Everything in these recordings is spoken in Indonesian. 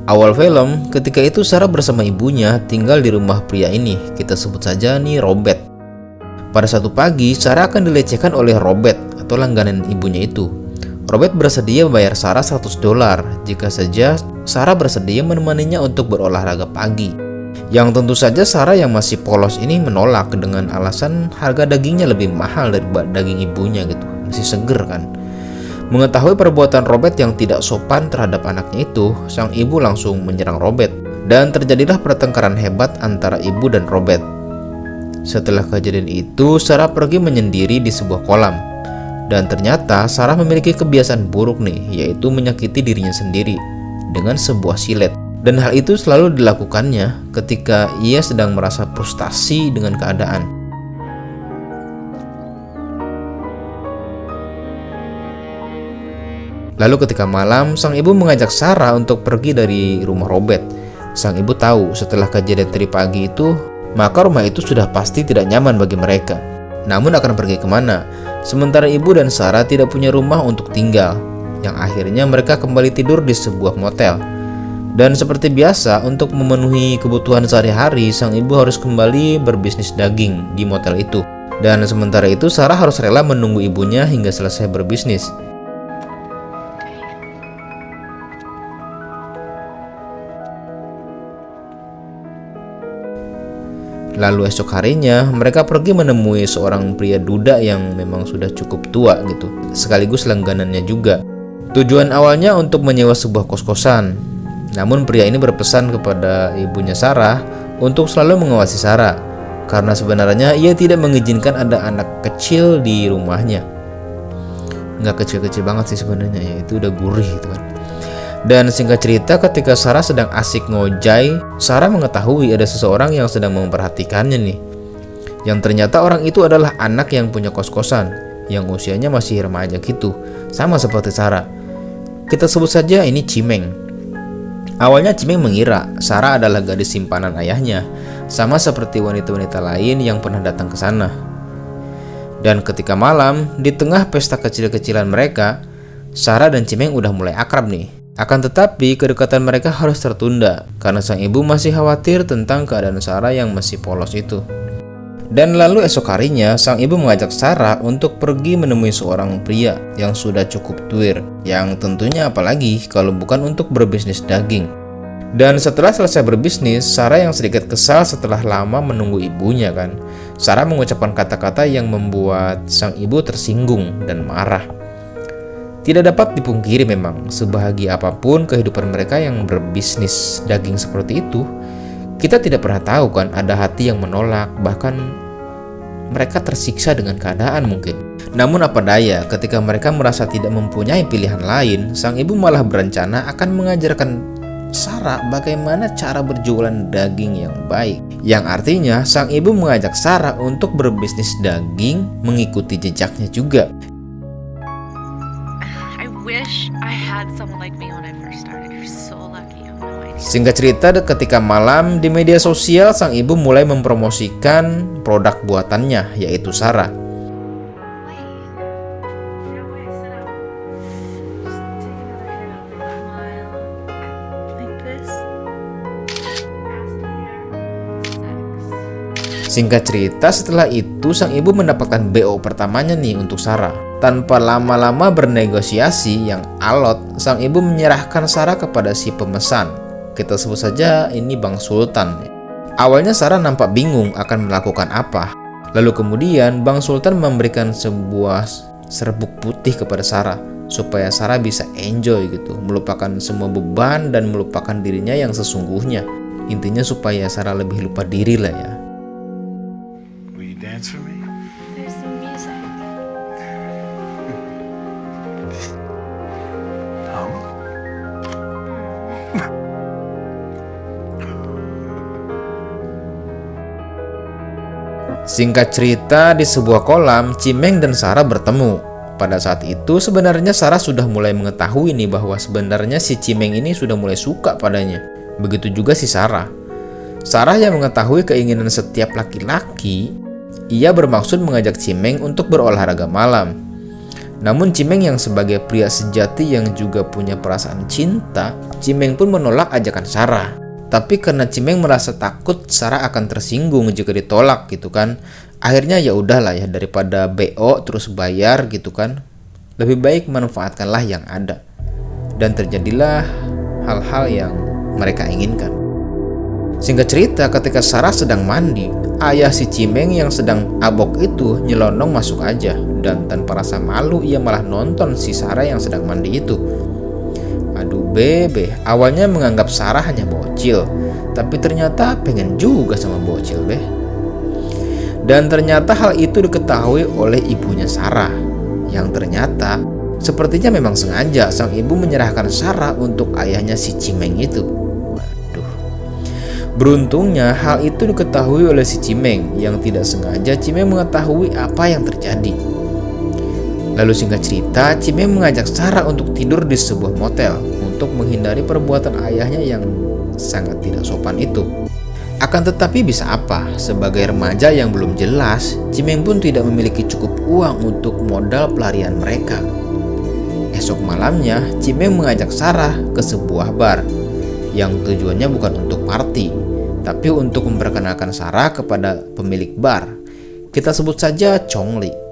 Awal film, ketika itu Sarah bersama ibunya tinggal di rumah pria ini, kita sebut saja nih Robert. Pada suatu pagi, Sarah akan dilecehkan oleh Robert atau langganan ibunya itu. Robert bersedia membayar Sarah $100 jika saja Sarah bersedia menemaninya untuk berolahraga pagi. Yang tentu saja Sarah yang masih polos ini menolak dengan alasan harga dagingnya lebih mahal daripada daging ibunya gitu, masih seger kan. Mengetahui perbuatan Robert yang tidak sopan terhadap anaknya itu, sang ibu langsung menyerang Robert dan terjadilah pertengkaran hebat antara ibu dan Robert. Setelah kejadian itu, Sarah pergi menyendiri di sebuah kolam. Dan ternyata Sarah memiliki kebiasaan buruk nih, yaitu menyakiti dirinya sendiri dengan sebuah silet. Dan hal itu selalu dilakukannya ketika ia sedang merasa frustasi dengan keadaan. Lalu ketika malam, sang ibu mengajak Sarah untuk pergi dari rumah Robert. Sang ibu tahu setelah kejadian tadi pagi itu, maka rumah itu sudah pasti tidak nyaman bagi mereka. Namun akan pergi kemana? Sementara ibu dan Sarah tidak punya rumah untuk tinggal, yang akhirnya mereka kembali tidur di sebuah motel. Dan seperti biasa, untuk memenuhi kebutuhan sehari-hari, sang ibu harus kembali berbisnis daging di motel itu. Dan sementara itu Sarah harus rela menunggu ibunya hingga selesai berbisnis. Lalu esok harinya mereka pergi menemui seorang pria duda yang memang sudah cukup tua gitu, sekaligus langganannya juga. Tujuan awalnya untuk menyewa sebuah kos-kosan. Namun pria ini berpesan kepada ibunya Sarah untuk selalu mengawasi Sarah, karena sebenarnya ia tidak mengizinkan ada anak kecil di rumahnya. Nggak kecil-kecil banget sih sebenarnya ya, itu udah gurih gitu kan. Dan singkat cerita, ketika Sarah sedang asik ngojay, Sarah mengetahui ada seseorang yang sedang memperhatikannya nih. Yang ternyata orang itu adalah anak yang punya kos-kosan, yang usianya masih remaja gitu, sama seperti Sarah. Kita sebut saja ini Cimeng. Awalnya Cimeng mengira Sarah adalah gadis simpanan ayahnya, sama seperti wanita-wanita lain yang pernah datang ke sana. Dan ketika malam, di tengah pesta kecil-kecilan mereka, Sarah dan Cimeng udah mulai akrab nih. Akan tetapi kedekatan mereka harus tertunda karena sang ibu masih khawatir tentang keadaan Sarah yang masih polos itu. Dan lalu esok harinya sang ibu mengajak Sarah untuk pergi menemui seorang pria yang sudah cukup tuir, yang tentunya apalagi kalau bukan untuk berbisnis daging. Dan setelah selesai berbisnis, Sarah yang sedikit kesal setelah lama menunggu ibunya kan. Sarah mengucapkan kata-kata yang membuat sang ibu tersinggung dan marah. Tidak dapat dipungkiri memang, sebahagia apapun kehidupan mereka yang berbisnis daging seperti itu, kita tidak pernah tahu kan ada hati yang menolak, bahkan mereka tersiksa dengan keadaan mungkin. Namun apa daya, ketika mereka merasa tidak mempunyai pilihan lain, sang ibu malah berencana akan mengajarkan Sarah bagaimana cara berjualan daging yang baik. Yang artinya sang ibu mengajak Sarah untuk berbisnis daging mengikuti jejaknya juga. Singkat cerita, ketika malam di media sosial, sang ibu mulai mempromosikan produk buatannya, yaitu Sarah. Singkat cerita, setelah itu sang ibu mendapatkan BO pertamanya nih untuk Sarah. Tanpa lama-lama bernegosiasi yang alot, sang ibu menyerahkan Sarah kepada si pemesan. Kita sebut saja ini Bang Sultan. Awalnya Sarah nampak bingung akan melakukan apa. Lalu kemudian Bang Sultan memberikan sebuah serbuk putih kepada Sarah supaya Sarah bisa enjoy gitu, melupakan semua beban dan melupakan dirinya yang sesungguhnya. Intinya supaya Sarah lebih lupa diri lah ya. Dance for me? There's some music. Singkat cerita, di sebuah kolam, Cimeng dan Sarah bertemu. Pada saat itu sebenarnya Sarah sudah mulai mengetahui nih bahwa sebenarnya si Cimeng ini sudah mulai suka padanya. Begitu juga si Sarah. Sarah yang mengetahui keinginan setiap laki-laki, ia bermaksud mengajak Cimeng untuk berolahraga malam. Namun Cimeng yang sebagai pria sejati yang juga punya perasaan cinta, Cimeng pun menolak ajakan Sarah. Tapi karena Cimeng merasa takut Sarah akan tersinggung jika ditolak gitu kan. Akhirnya ya udahlah ya, daripada BO terus bayar gitu kan. Lebih baik manfaatkanlah yang ada. Dan terjadilah hal-hal yang mereka inginkan. Singkat cerita, ketika Sarah sedang mandi, ayah si Cimeng yang sedang abok itu nyelonong masuk aja. Dan tanpa rasa malu ia malah nonton si Sarah yang sedang mandi itu. Aduh bebe, awalnya menganggap Sarah hanya bocil, tapi ternyata pengen juga sama bocil be. Dan ternyata hal itu diketahui oleh ibunya Sarah, yang ternyata sepertinya memang sengaja sang ibu menyerahkan Sarah untuk ayahnya si Cimeng itu. Waduh. Beruntungnya hal itu diketahui oleh si Cimeng, yang tidak sengaja Cimeng mengetahui apa yang terjadi. Lalu singkat cerita, Cimeng mengajak Sarah untuk tidur di sebuah motel untuk menghindari perbuatan ayahnya yang sangat tidak sopan itu. Akan tetapi bisa apa, sebagai remaja yang belum jelas, Cimeng pun tidak memiliki cukup uang untuk modal pelarian mereka. Esok malamnya, Cimeng mengajak Sarah ke sebuah bar yang tujuannya bukan untuk party, tapi untuk memperkenalkan Sarah kepada pemilik bar. Kita sebut saja Chongli.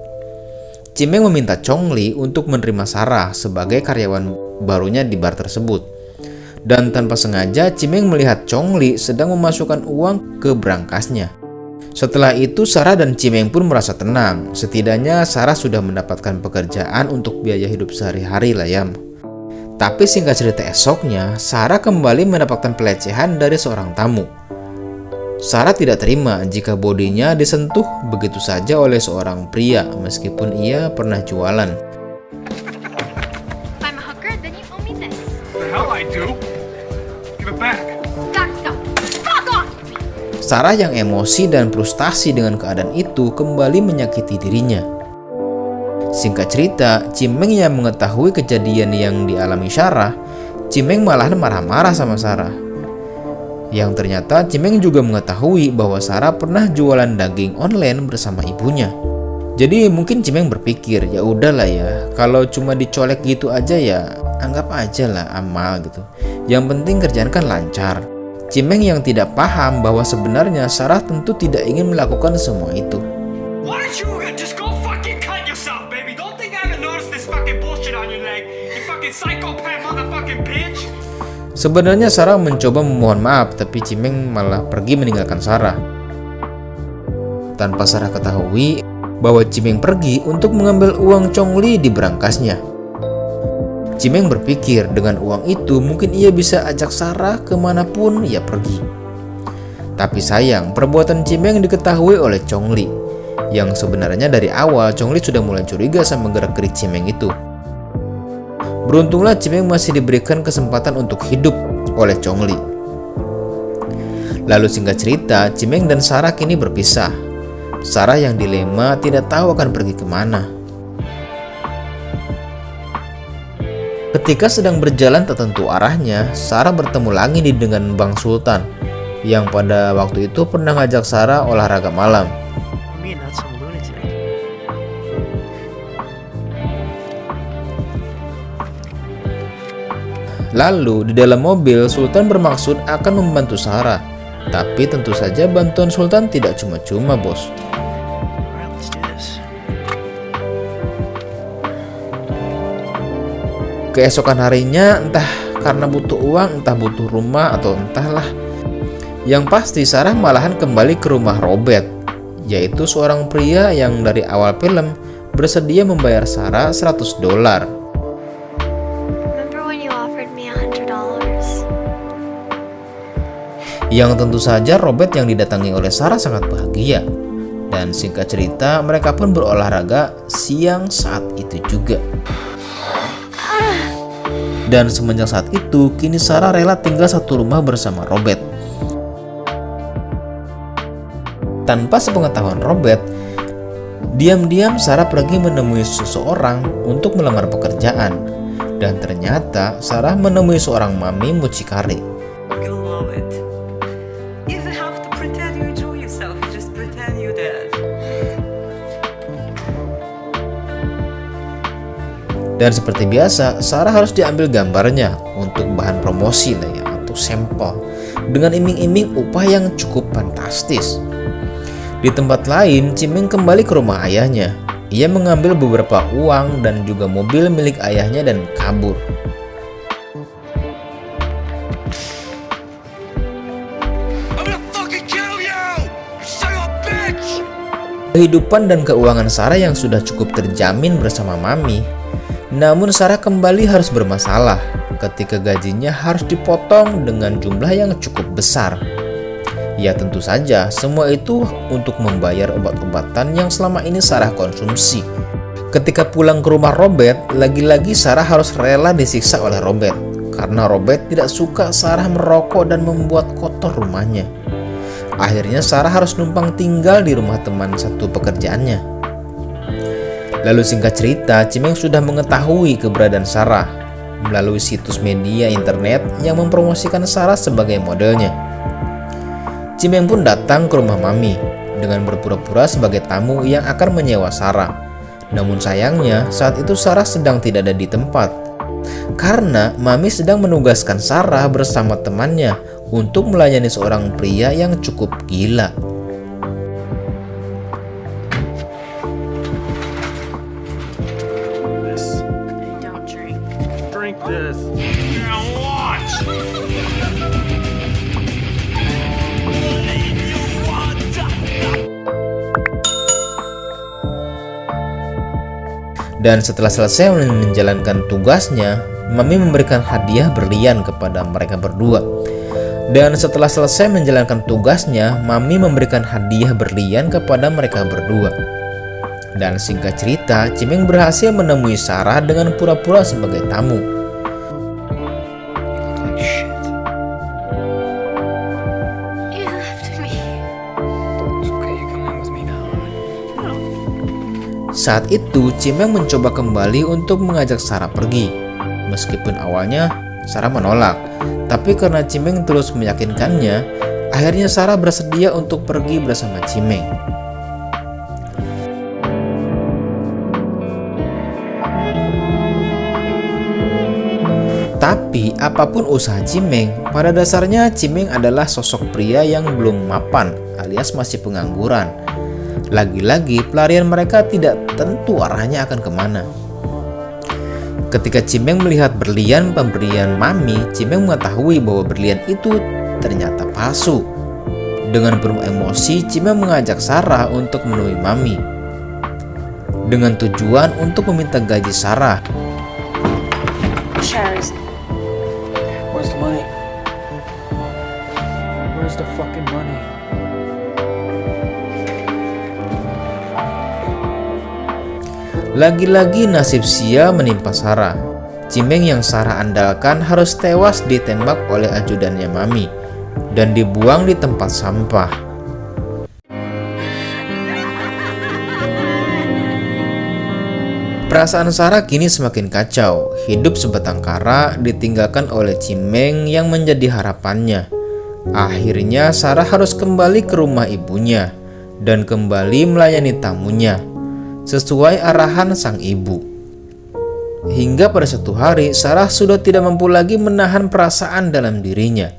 Cimeng meminta Chongli untuk menerima Sarah sebagai karyawan barunya di bar tersebut. Dan tanpa sengaja Cimeng melihat Chongli sedang memasukkan uang ke brankasnya. Setelah itu Sarah dan Cimeng pun merasa tenang. Setidaknya Sarah sudah mendapatkan pekerjaan untuk biaya hidup sehari-hari lah ya. Tapi singkat cerita, esoknya Sarah kembali mendapatkan pelecehan dari seorang tamu. Sarah tidak terima jika bodinya disentuh begitu saja oleh seorang pria meskipun ia pernah jualan. I'm a hooker, then you owe me this. The hell I do? Give it back. Fuck off! Sarah yang emosi dan frustasi dengan keadaan itu kembali menyakiti dirinya. Singkat cerita, Cimeng yang mengetahui kejadian yang dialami Sarah, Cimeng malah marah-marah sama Sarah. Yang ternyata Cimeng juga mengetahui bahwa Sarah pernah jualan daging online bersama ibunya. Jadi mungkin Cimeng berpikir, ya udahlah ya, kalau cuma dicolek gitu aja ya anggap aja lah amal gitu. Yang penting kerjaan kan lancar. Cimeng yang tidak paham bahwa sebenarnya Sarah tentu tidak ingin melakukan semua itu. Why don't you just go fucking cut yourself, baby? Don't think I haven't noticed this fucking bullshit on your leg. You fucking psychopath motherfucking bitch. Sebenarnya Sarah mencoba memohon maaf, tapi Cimeng malah pergi meninggalkan Sarah. Tanpa Sarah ketahui bahwa Cimeng pergi untuk mengambil uang Chongli di brankasnya. Cimeng berpikir dengan uang itu mungkin ia bisa ajak Sarah kemanapun ia pergi. Tapi sayang, perbuatan Cimeng diketahui oleh Chongli, yang sebenarnya dari awal Chongli sudah mulai curiga sama gerak-gerik Cimeng itu. Beruntunglah Cimeng masih diberikan kesempatan untuk hidup oleh Chongli. Lalu singkat cerita, Cimeng dan Sarah kini berpisah. Sarah yang dilema tidak tahu akan pergi kemana. Ketika sedang berjalan tak tentu arahnya, Sarah bertemu lagi dengan Bang Sultan, yang pada waktu itu pernah ngajak Sarah olahraga malam. Lalu di dalam mobil, Sultan bermaksud akan membantu Sarah. Tapi tentu saja bantuan Sultan tidak cuma-cuma, bos. Keesokan harinya, entah karena butuh uang, entah butuh rumah, atau entahlah. Yang pasti Sarah malahan kembali ke rumah Robert, yaitu seorang pria yang dari awal film bersedia membayar Sarah $100. Yang tentu saja Robert yang didatangi oleh Sarah sangat bahagia. Dan singkat cerita, mereka pun berolahraga siang saat itu juga. Dan semenjak saat itu, kini Sarah rela tinggal satu rumah bersama Robert. Tanpa sepengetahuan Robert, diam-diam Sarah pergi menemui seseorang untuk melamar pekerjaan. Dan ternyata Sarah menemui seorang mami mucikari. Dan seperti biasa, Sarah harus diambil gambarnya untuk bahan promosi lah ya, atau sampel, dengan iming-iming upah yang cukup fantastis. Di tempat lain, Cimeng kembali ke rumah ayahnya. Ia mengambil beberapa uang dan juga mobil milik ayahnya dan kabur. I'm gonna fucking kill you! You son of a bitch! Kehidupan dan keuangan Sarah yang sudah cukup terjamin bersama Mami. Namun Sarah kembali harus bermasalah ketika gajinya harus dipotong dengan jumlah yang cukup besar. Ya tentu saja, semua itu untuk membayar obat-obatan yang selama ini Sarah konsumsi. Ketika pulang ke rumah Robert, lagi-lagi Sarah harus rela disiksa oleh Robert. Karena Robert tidak suka Sarah merokok dan membuat kotor rumahnya. Akhirnya Sarah harus numpang tinggal di rumah teman satu pekerjaannya. Lalu singkat cerita, Cimeng sudah mengetahui keberadaan Sarah melalui situs media internet yang mempromosikan Sarah sebagai modelnya. Cimeng pun datang ke rumah Mami dengan berpura-pura sebagai tamu yang akan menyewa Sarah. Namun sayangnya saat itu Sarah sedang tidak ada di tempat karena Mami sedang menugaskan Sarah bersama temannya untuk melayani seorang pria yang cukup gila. Don't drink. Drink this. Now watch! Dan setelah selesai menjalankan tugasnya, Mami memberikan hadiah berlian kepada mereka berdua. Dan setelah selesai menjalankan tugasnya, Mami memberikan hadiah berlian kepada mereka berdua. Dan singkat cerita, Cimeng berhasil menemui Sarah dengan pura-pura sebagai tamu. You left me. It's okay, you come in with me now. Saat itu, Cimeng mencoba kembali untuk mengajak Sarah pergi. Meskipun awalnya Sarah menolak, tapi karena Cimeng terus meyakinkannya, akhirnya Sarah bersedia untuk pergi bersama Cimeng. Tapi apapun usaha Cimeng, pada dasarnya Cimeng adalah sosok pria yang belum mapan alias masih pengangguran. Lagi-lagi pelarian mereka tidak tentu arahnya akan kemana. Ketika Cimeng melihat berlian pemberian Mami, Cimeng mengetahui bahwa berlian itu ternyata palsu. Dengan penuh emosi, Cimeng mengajak Sarah untuk menemui Mami dengan tujuan untuk meminta gaji Sarah. Charles, Where's the money? Where's the fucking money? Lagi-lagi nasib sia menimpa Sarah. Cimeng yang Sarah andalkan harus tewas ditembak oleh ajudannya Mami dan dibuang di tempat sampah. Perasaan Sarah kini semakin kacau. Hidup sebatang kara ditinggalkan oleh Cimeng yang menjadi harapannya. Akhirnya Sarah harus kembali ke rumah ibunya dan kembali melayani tamunya sesuai arahan sang ibu. Hingga pada suatu hari Sarah sudah tidak mampu lagi menahan perasaan dalam dirinya.